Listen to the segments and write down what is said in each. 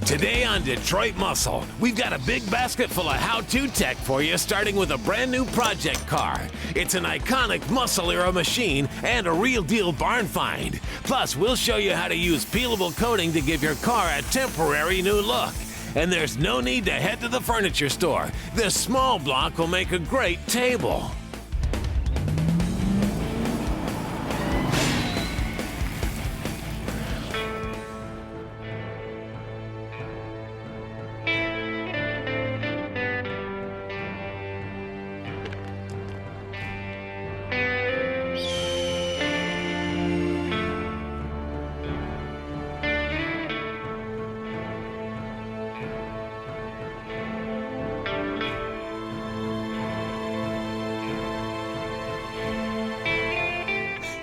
Today on Detroit Muscle, we've got a big basket full of how-to tech for you, starting with a brand new project car. It's an iconic muscle-era machine and a real-deal barn find. Plus, we'll show you how to use peelable coating to give your car a temporary new look. And there's no need to head to the furniture store. This small block will make a great table.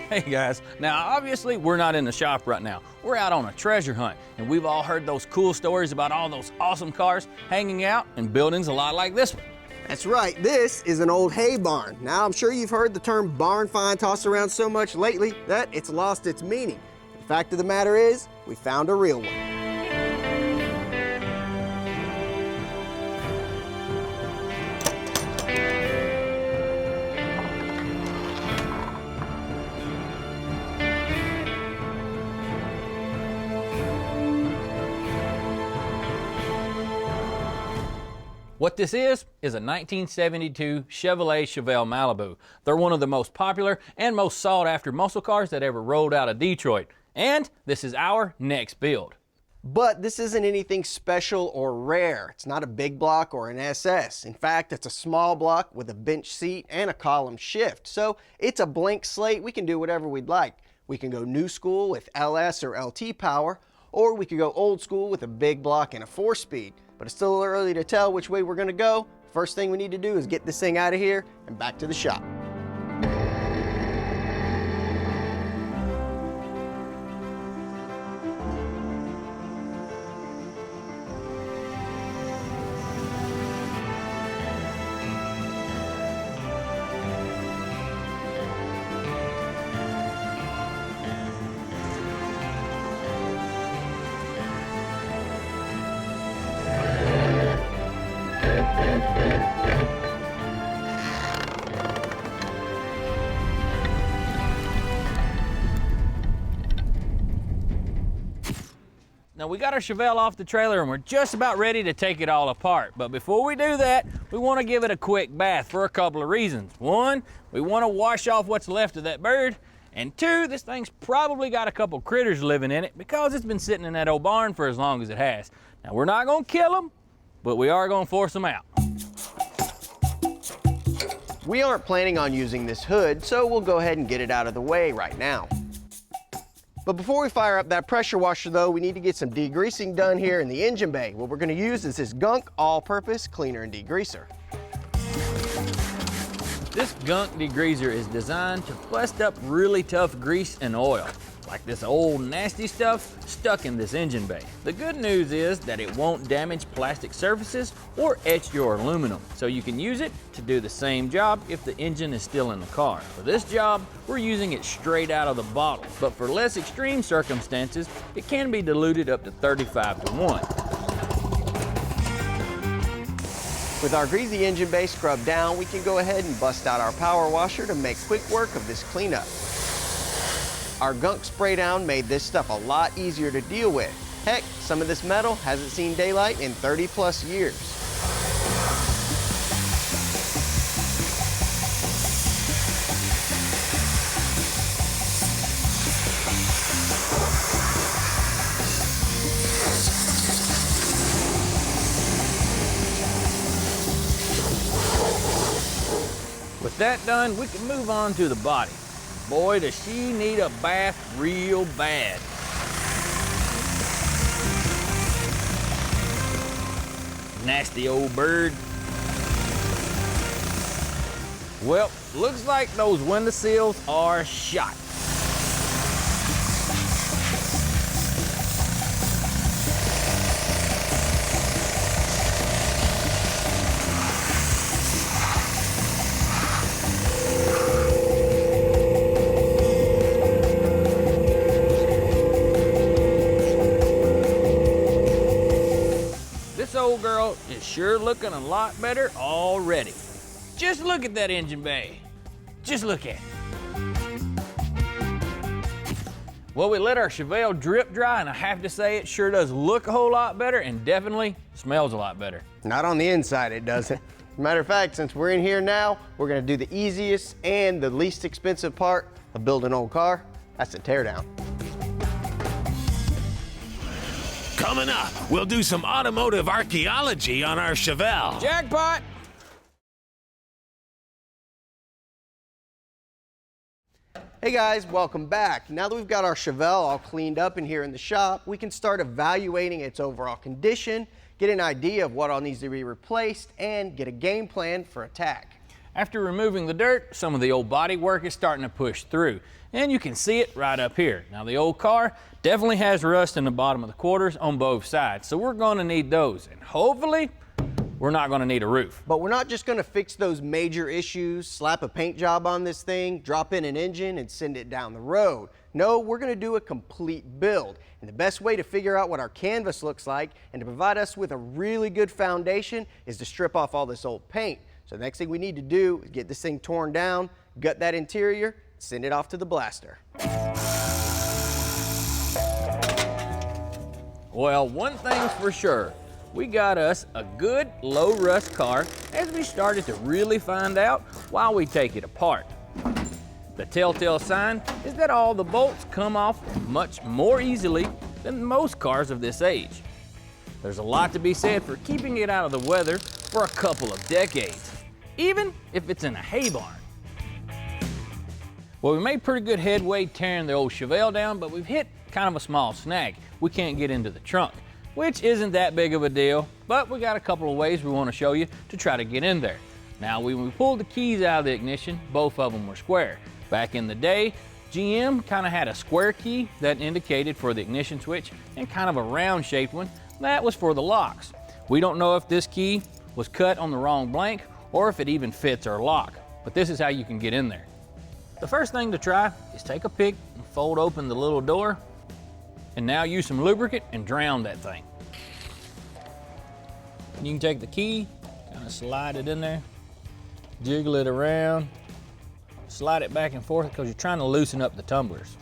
Hey guys, now obviously we're not in the shop right now. We're out on a treasure hunt, and we've all heard those cool stories about all those awesome cars hanging out in buildings a lot like this one. That's right, this is an old hay barn. Now I'm sure you've heard the term barn find tossed around so much lately that it's lost its meaning. The fact of the matter is, we found a real one. What this is a 1972 Chevrolet Chevelle Malibu. They're one of the most popular and most sought after muscle cars that ever rolled out of Detroit. And this is our next build. But this isn't anything special or rare. It's not a big block or an SS. In fact, it's a small block with a bench seat and a column shift. So it's a blank slate. We can do whatever we'd like. We can go new school with LS or LT power, or we could go old school with a big block and a 4-speed. But it's still early to tell which way we're gonna go. First thing we need to do is get this thing out of here and back to the shop. Now we got our Chevelle off the trailer and we're just about ready to take it all apart. But before we do that, we want to give it a quick bath for a couple of reasons. One, we want to wash off what's left of that bird. And two, this thing's probably got a couple critters living in it because it's been sitting in that old barn for as long as it has. Now we're not going to kill them, but we are going to force them out. We aren't planning on using this hood, so we'll go ahead and get it out of the way right now. But before we fire up that pressure washer though, we need to get some degreasing done here in the engine bay. What we're gonna use is this Gunk all-purpose cleaner and degreaser. This Gunk degreaser is designed to bust up really tough grease and oil, like this old nasty stuff stuck in this engine bay. The good news is that it won't damage plastic surfaces or etch your aluminum, so you can use it to do the same job if the engine is still in the car. For this job, we're using it straight out of the bottle, but for less extreme circumstances, it can be diluted up to 35-to-1. With our greasy engine bay scrubbed down, we can go ahead and bust out our power washer to make quick work of this cleanup. Our Gunk spray down made this stuff a lot easier to deal with. Heck, some of this metal hasn't seen daylight in 30+ years. With that done, we can move on to the body. Boy, does she need a bath real bad. Nasty old bird. Well, looks like those window sills are shot. old girl is sure looking a lot better already. Just look at that engine bay. Just look at it. Well, we let our Chevelle drip dry, and I have to say it sure does look a whole lot better and definitely smells a lot better. Not on the inside, it doesn't. As a matter of fact, since we're in here now, we're gonna do the easiest and the least expensive part of building an old car. That's the teardown. Coming up, we'll do some automotive archaeology on our Chevelle. Jackpot! Hey guys, welcome back. Now that we've got our Chevelle all cleaned up in here in the shop, we can start evaluating its overall condition, get an idea of what all needs to be replaced, and get a game plan for attack. After removing the dirt, some of the old body work is starting to push through, and you can see it right up here. Now the old car definitely has rust in the bottom of the quarters on both sides, so we're going to need those, and hopefully we're not going to need a roof. But we're not just going to fix those major issues, slap a paint job on this thing, drop in an engine, and send it down the road. No, we're going to do a complete build. And the best way to figure out what our canvas looks like and to provide us with a really good foundation is to strip off all this old paint. So the next thing we need to do is get this thing torn down, gut that interior, send it off to the blaster. Well, one thing's for sure. We got us a good low rust car as we started to really find out while we take it apart. The telltale sign is that all the bolts come off much more easily than most cars of this age. There's a lot to be said for keeping it out of the weather for a couple of decades, even if it's in a hay barn. Well, we made pretty good headway tearing the old Chevelle down, but we've hit kind of a small snag. We can't get into the trunk, which isn't that big of a deal, but we got a couple of ways we want to show you to try to get in there. Now, when we pulled the keys out of the ignition, both of them were square. Back in the day, GM kind of had a square key that indicated for the ignition switch and kind of a round shaped one that was for the locks. We don't know if this key was cut on the wrong blank or if it even fits our lock, but this is how you can get in there. The first thing to try is take a pick and fold open the little door, and now use some lubricant and drown that thing. You can take the key, kind of slide it in there, jiggle it around, slide it back and forth because you're trying to loosen up the tumblers.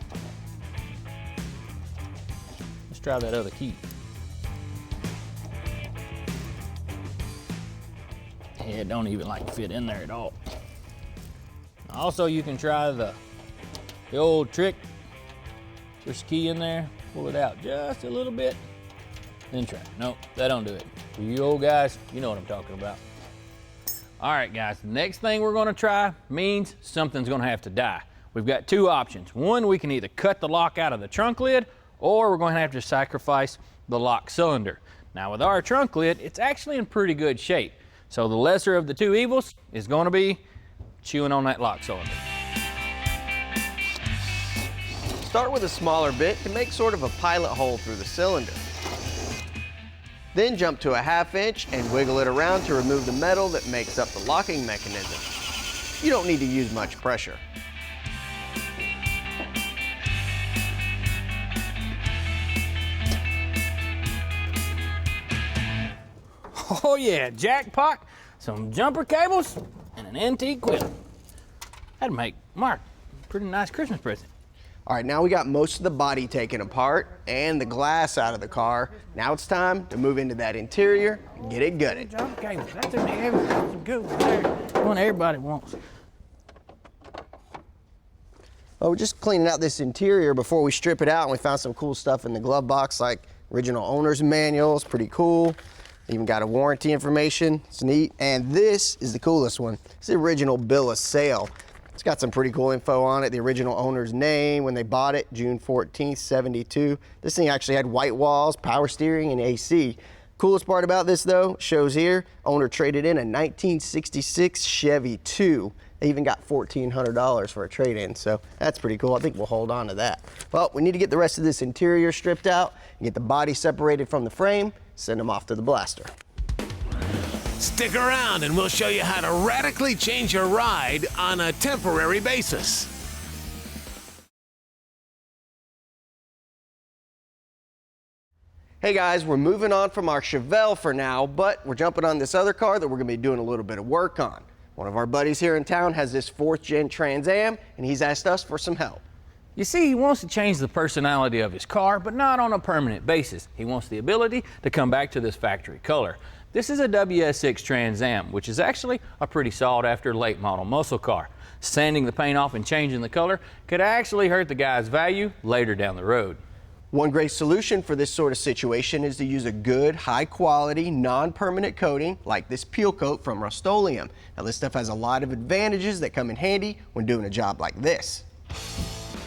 Let's try that other key. Yeah, it don't even like fit in there at all. Also, you can try the old trick. Push the key in there, pull it out just a little bit, then try. Nope, that don't do it. For you old guys, you know what I'm talking about. All right, guys, the next thing we're gonna try means something's gonna have to die. We've got two options. One, we can either cut the lock out of the trunk lid, or we're gonna have to sacrifice the lock cylinder. Now, with our trunk lid, it's actually in pretty good shape. So the lesser of the two evils is gonna be chewing on that lock cylinder. Start with a smaller bit to make sort of a pilot hole through the cylinder. Then jump to a 1/2 inch and wiggle it around to remove the metal that makes up the locking mechanism. You don't need to use much pressure. Oh yeah, jackpot, some jumper cables, and an antique whip. That'd make Mark a pretty nice Christmas present. All right, now we got most of the body taken apart and the glass out of the car. Now it's time to move into that interior and get it gutted. Jumper cables, that's a good one there. The one everybody wants. Well, we're just cleaning out this interior before we strip it out, and we found some cool stuff in the glove box, like original owner's manual. It's pretty cool. Even got a warranty information. It's neat. And this is the coolest one. It's the original bill of sale. It's got some pretty cool info on it. The original owner's name, when they bought it, June 14th, 72. This thing actually had white walls, power steering, and AC. Coolest part about this, though, shows here, owner traded in a 1966 Chevy 2. They even got $1,400 for a trade-in, so that's pretty cool. I think we'll hold on to that. Well, we need to get the rest of this interior stripped out and get the body separated from the frame, send them off to the blaster. Stick around and we'll show you how to radically change your ride on a temporary basis. Hey guys, we're moving on from our Chevelle for now, but we're jumping on this other car that we're going to be doing a little bit of work on. One of our buddies here in town has this 4th gen Trans Am, and he's asked us for some help. You see, he wants to change the personality of his car, but not on a permanent basis. He wants the ability to come back to this factory color. This is a WS6 Trans Am, which is actually a pretty sought after late model muscle car. Sanding the paint off and changing the color could actually hurt the guy's value later down the road. One great solution for this sort of situation is to use a good, high-quality, non-permanent coating like this peel coat from Rust-Oleum. Now, this stuff has a lot of advantages that come in handy when doing a job like this.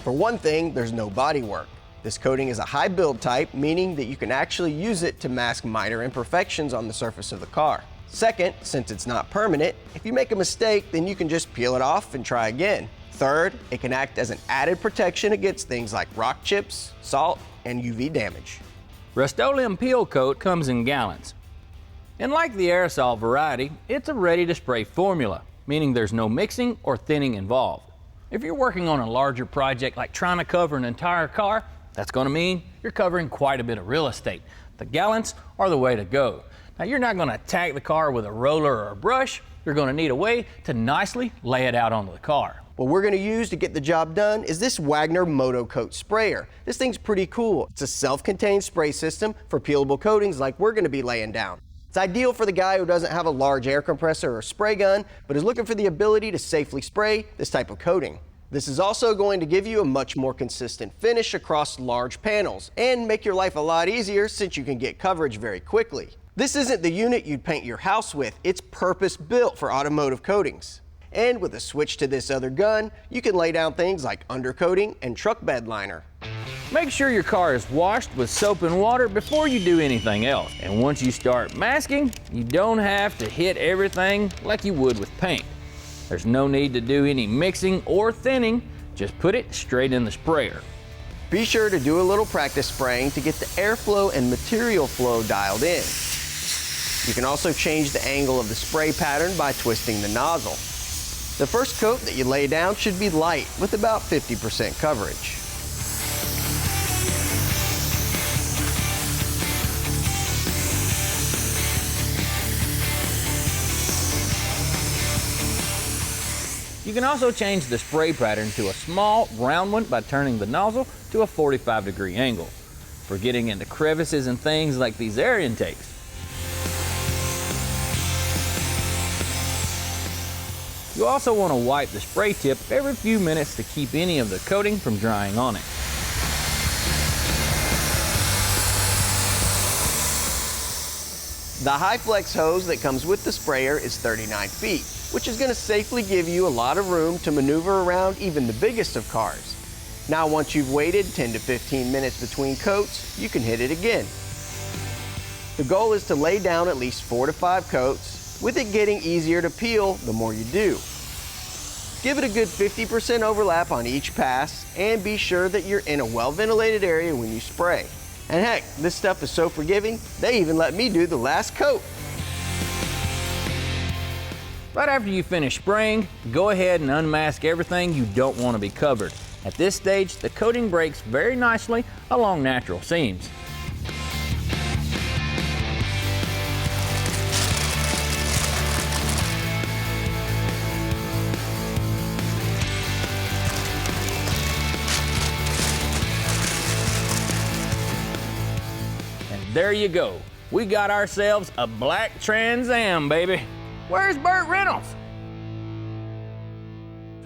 For one thing, there's no body work. This coating is a high build type, meaning that you can actually use it to mask minor imperfections on the surface of the car. Second, since it's not permanent, if you make a mistake, then you can just peel it off and try again. Third, it can act as an added protection against things like rock chips, salt, and UV damage. Rust-Oleum peel coat comes in gallons. And like the aerosol variety, it's a ready-to-spray formula, meaning there's no mixing or thinning involved. If you're working on a larger project like trying to cover an entire car, that's going to mean you're covering quite a bit of real estate. The gallons are the way to go. Now, you're not going to attack the car with a roller or a brush. You're going to need a way to nicely lay it out onto the car. What we're going to use to get the job done is this Wagner Moto Coat sprayer. This thing's pretty cool. It's a self-contained spray system for peelable coatings like we're going to be laying down. It's ideal for the guy who doesn't have a large air compressor or spray gun, but is looking for the ability to safely spray this type of coating. This is also going to give you a much more consistent finish across large panels and make your life a lot easier since you can get coverage very quickly. This isn't the unit you'd paint your house with. It's purpose-built for automotive coatings. And with a switch to this other gun, you can lay down things like undercoating and truck bed liner. Make sure your car is washed with soap and water before you do anything else. And once you start masking, you don't have to hit everything like you would with paint. There's no need to do any mixing or thinning, just put it straight in the sprayer. Be sure to do a little practice spraying to get the airflow and material flow dialed in. You can also change the angle of the spray pattern by twisting the nozzle. The first coat that you lay down should be light with about 50% coverage. You can also change the spray pattern to a small, round one by turning the nozzle to a 45-degree angle for getting into crevices and things like these air intakes. You also want to wipe the spray tip every few minutes to keep any of the coating from drying on it. The high flex hose that comes with the sprayer is 39 feet, which is going to safely give you a lot of room to maneuver around even the biggest of cars. Now, once you've waited 10 to 15 minutes between coats, you can hit it again. The goal is to lay down at least 4 to 5 coats, with it getting easier to peel the more you do. Give it a good 50% overlap on each pass, and be sure that you're in a well-ventilated area when you spray. And heck, this stuff is so forgiving, they even let me do the last coat. Right after you finish spraying, go ahead and unmask everything you don't want to be covered. At this stage, the coating breaks very nicely along natural seams. There you go. We got ourselves a black Trans Am, baby. Where's Burt Reynolds?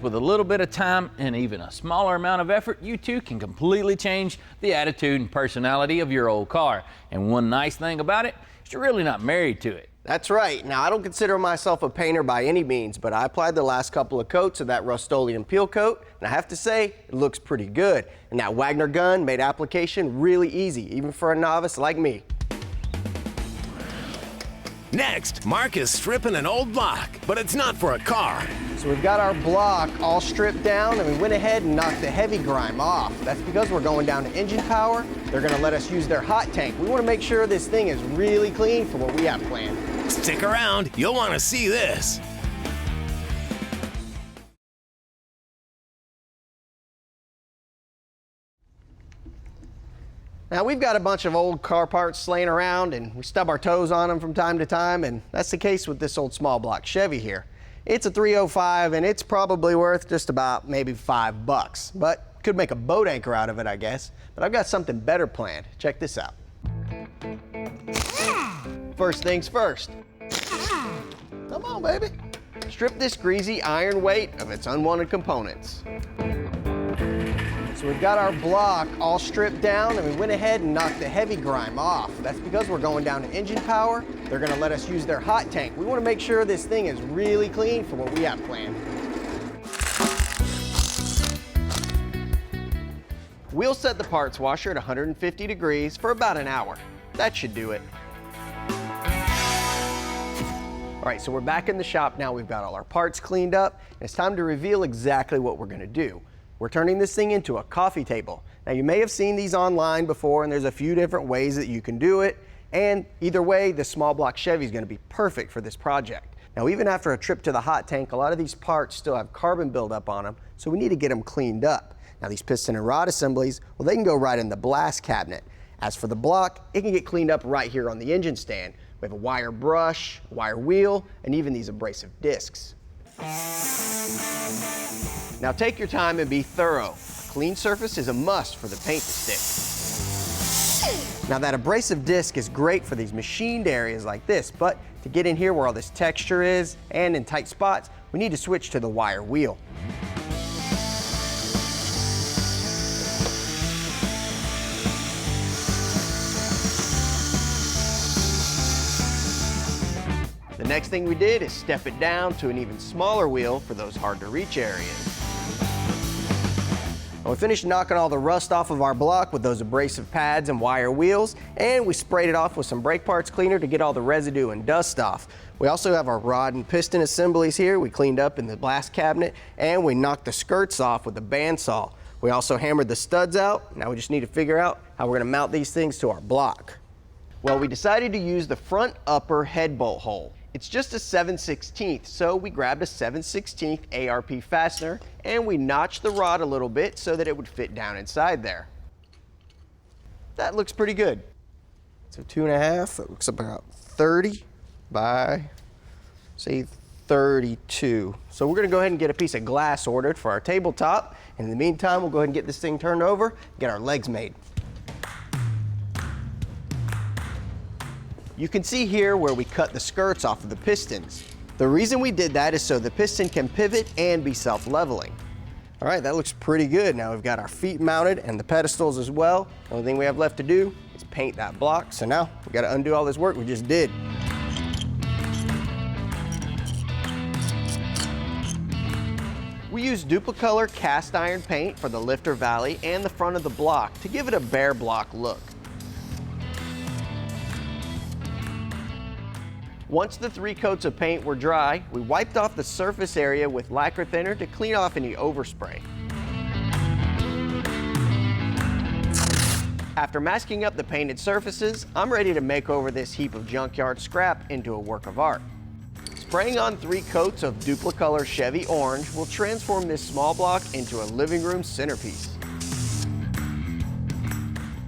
With a little bit of time and even a smaller amount of effort, you too can completely change the attitude and personality of your old car. And one nice thing about it is you're really not married to it. That's right. Now, I don't consider myself a painter by any means, but I applied the last couple of coats of that Rust-Oleum peel coat, and I have to say, it looks pretty good. And that Wagner gun made application really easy, even for a novice like me. Next, Mark is stripping an old block, but it's not for a car. So we've got our block all stripped down, and we went ahead and knocked the heavy grime off. That's because we're going down to engine power. They're going to let us use their hot tank. We want to make sure this thing is really clean for what we have planned. Stick around, you'll want to see this. Now we've got a bunch of old car parts laying around and we stub our toes on them from time to time, and that's the case with this old small block Chevy here. It's a 305 and it's probably worth just about maybe $5, but could make a boat anchor out of it, I guess. But I've got something better planned. Check this out. First things first. Come on, baby. Strip this greasy iron weight of its unwanted components. So we've got our block all stripped down, and we went ahead and knocked the heavy grime off. That's because we're going down to engine power. They're gonna let us use their hot tank. We wanna make sure this thing is really clean for what we have planned. We'll set the parts washer at 150 degrees for about an hour. That should do it. All right, so we're back in the shop now. We've got all our parts cleaned up, and it's time to reveal exactly what we're gonna do. We're turning this thing into a coffee table. Now you may have seen these online before, and there's a few different ways that you can do it. And either way, the small block Chevy is gonna be perfect for this project. Now even after a trip to the hot tank, a lot of these parts still have carbon buildup on them, so we need to get them cleaned up. Now these piston and rod assemblies, well, they can go right in the blast cabinet. As for the block, it can get cleaned up right here on the engine stand. We have a wire brush, wire wheel, and even these abrasive discs. Now take your time and be thorough. A clean surface is a must for the paint to stick. Now that abrasive disc is great for these machined areas like this, but to get in here where all this texture is and in tight spots, we need to switch to the wire wheel. The next thing we did is step it down to an even smaller wheel for those hard to reach areas. We finished knocking all the rust off of our block with those abrasive pads and wire wheels, and we sprayed it off with some brake parts cleaner to get all the residue and dust off. We also have our rod and piston assemblies here we cleaned up in the blast cabinet, and we knocked the skirts off with the bandsaw. We also hammered the studs out. Now we just need to figure out how we're gonna mount these things to our block. Well, we decided to use the front upper head bolt hole. It's just a 7/16, so we grabbed a 7/16 ARP fastener and we notched the rod a little bit so that it would fit down inside there. That looks pretty good. So 2.5, that looks about 30 by, say, 32. So we're gonna go ahead and get a piece of glass ordered for our tabletop. And in the meantime, we'll go ahead and get this thing turned over, get our legs made. You can see here where we cut the skirts off of the pistons. The reason we did that is so the piston can pivot and be self-leveling. All right, that looks pretty good. Now we've got our feet mounted and the pedestals as well. The only thing we have left to do is paint that block. So now we've got to undo all this work we just did. We used Dupli-Color cast iron paint for the lifter valley and the front of the block to give it a bare block look. Once the 3 coats of paint were dry, we wiped off the surface area with lacquer thinner to clean off any overspray. After masking up the painted surfaces, I'm ready to make over this heap of junkyard scrap into a work of art. Spraying on 3 coats of Dupli-Color Chevy Orange will transform this small block into a living room centerpiece.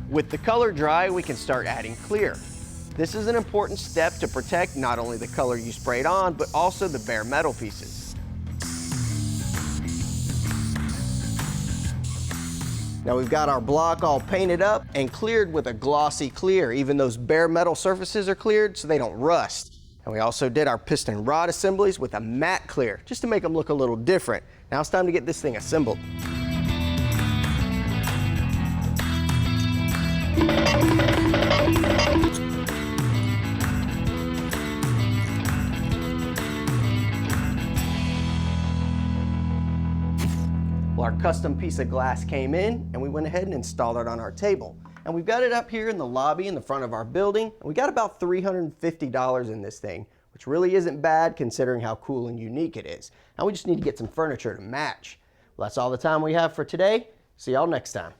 With the color dry, we can start adding clear. This is an important step to protect not only the color you sprayed on, but also the bare metal pieces. Now we've got our block all painted up and cleared with a glossy clear. Even those bare metal surfaces are cleared so they don't rust. And we also did our piston rod assemblies with a matte clear, just to make them look a little different. Now it's time to get this thing assembled. Well, our custom piece of glass came in and we went ahead and installed it on our table. And we've got it up here in the lobby in the front of our building. And we got about $350 in this thing, which really isn't bad considering how cool and unique it is. Now we just need to get some furniture to match. Well, that's all the time we have for today. See y'all next time.